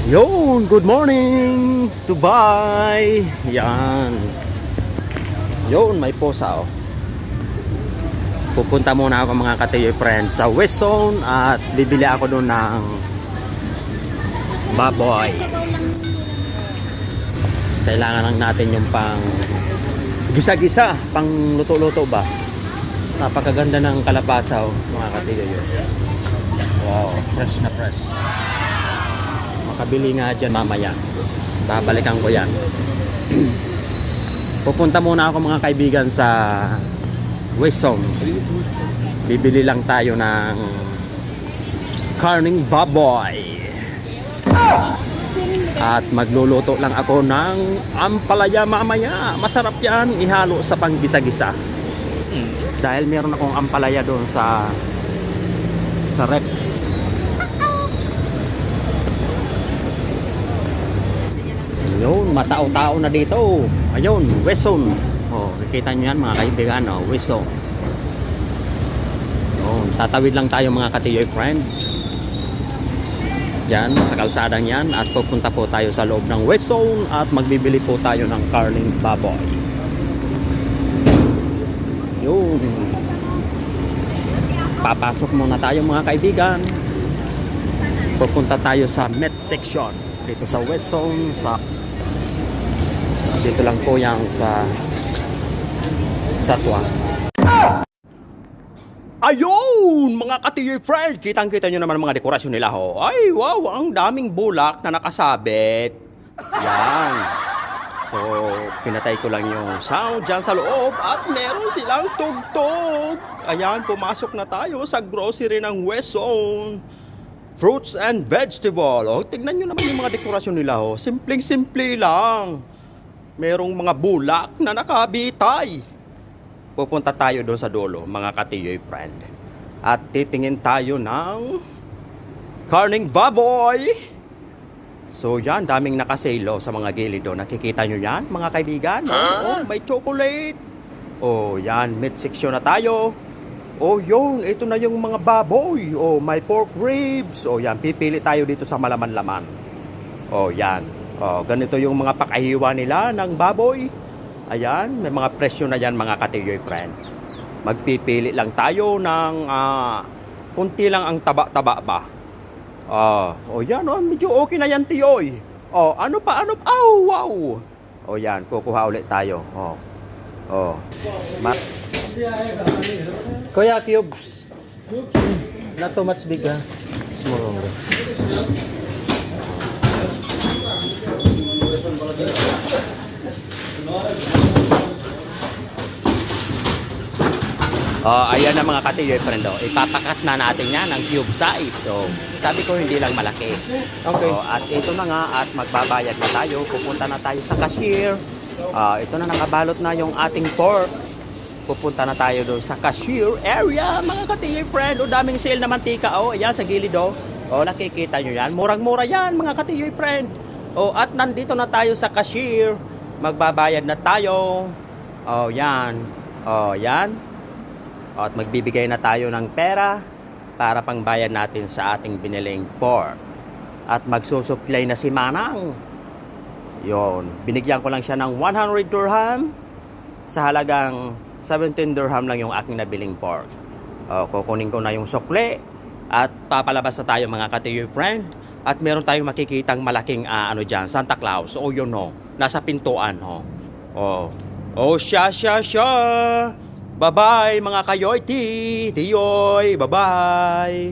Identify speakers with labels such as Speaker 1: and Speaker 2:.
Speaker 1: Yun, good morning, Dubai. Yan. Yun, may posa oh. Pupunta muna ako mga katiyoy friends sa West Zone at bibili ako doon ng baboy. Kailangan lang natin yung pang gisa-gisa, pang luto-luto ba. Napakaganda ng kalabasa oh, mga katiyoy. Wow, fresh na fresh. Makabili nga dyan mamaya. Babalikan ko yan. Pupunta muna ako mga kaibigan sa West Zone. Bibili lang tayo ng karning baboy. At magluluto lang ako ng ampalaya mamaya. Masarap yan. Ihalo sa panggisa-gisa. Dahil meron akong ampalaya doon sa rep. Ayun, matao-tao na dito. Ayun, West Zone. Oh, nakikita nyo yan mga kaibigan, oh, West Zone. Ayun, tatawid lang tayo mga katiyoy friend. Yan, sa kalsadang yan. At pupunta po tayo sa loob ng West Zone at magbibili po tayo ng karning baboy. Yun. Papasok muna tayo mga kaibigan. Pupunta tayo sa meat section dito sa West Zone. Dito lang po yan sa Satwa. Ayun! Mga katiyoy friend! Kitang-kita nyo naman mga dekorasyon nila ho. Ay wow! Ang daming bulak na nakasabit. Yan. So, pinatay ko lang yung sound dyan sa loob at meron silang tugtog. Ayan, pumasok na tayo sa grocery ng West Zone. Fruits and vegetable. O, tignan nyo naman yung mga dekorasyon nila ho. Simpleng-simple lang. Merong mga bulak na nakabitay. Pupunta tayo doon sa dulo, mga katiyoy friend. At titingin tayo ng karning baboy. So yan, daming nakaselo sa mga gilid doon. Nakikita nyo yan, mga kaibigan? Oh, may chocolate. Oh, yan, meat section na tayo. Oh, yun, ito na yung mga baboy. Oh, may pork ribs. Oh, yan, pipili tayo dito sa malaman-laman. Oh, yan. Oh, ganito yung mga pakahiwa nila ng baboy. Ayan, may mga presyo na yan mga katiyoy friend. Magpipili lang tayo ng kunti lang ang taba-taba ba. Oh yan, oh, medyo okay na yan tiyoy. Oh, ano pa? Oh, wow. Oh yan, kukuha ulit tayo. Oh. Kuya cubes. Not too much big ha. Small only. Ayan na mga katiyoy friend. Ipapakat na natin yan ng cube size. So, sabi ko hindi lang malaki. Okay. At ito na nga at magbabayad na tayo. Pupunta na tayo sa cashier. Ito na nakabalot na yung ating pork. Pupunta na tayo doon sa cashier area mga katiyoy friend. Daming sale na mantika. Ayan sa gilid nakikita nyo yan. Murang-mura yan mga katiyoy friend. At nandito na tayo sa cashier. Magbabayad na tayo. Yan. Yan. At magbibigay na tayo ng pera para pangbayad natin sa ating biniling pork. At magsusupply na si Manang. Yon, binigyan ko lang siya ng 100 dirham. Sa halagang 17 dirham lang yung aking nabiling pork. Kukunin ko na yung sukli. At papalabas na tayo mga katiyoy friend. At meron tayong makikitang malaking dyan, Santa Claus. Yun nasa pintuan siya. Bye-bye mga kayoy, tiyoy. Bye-bye.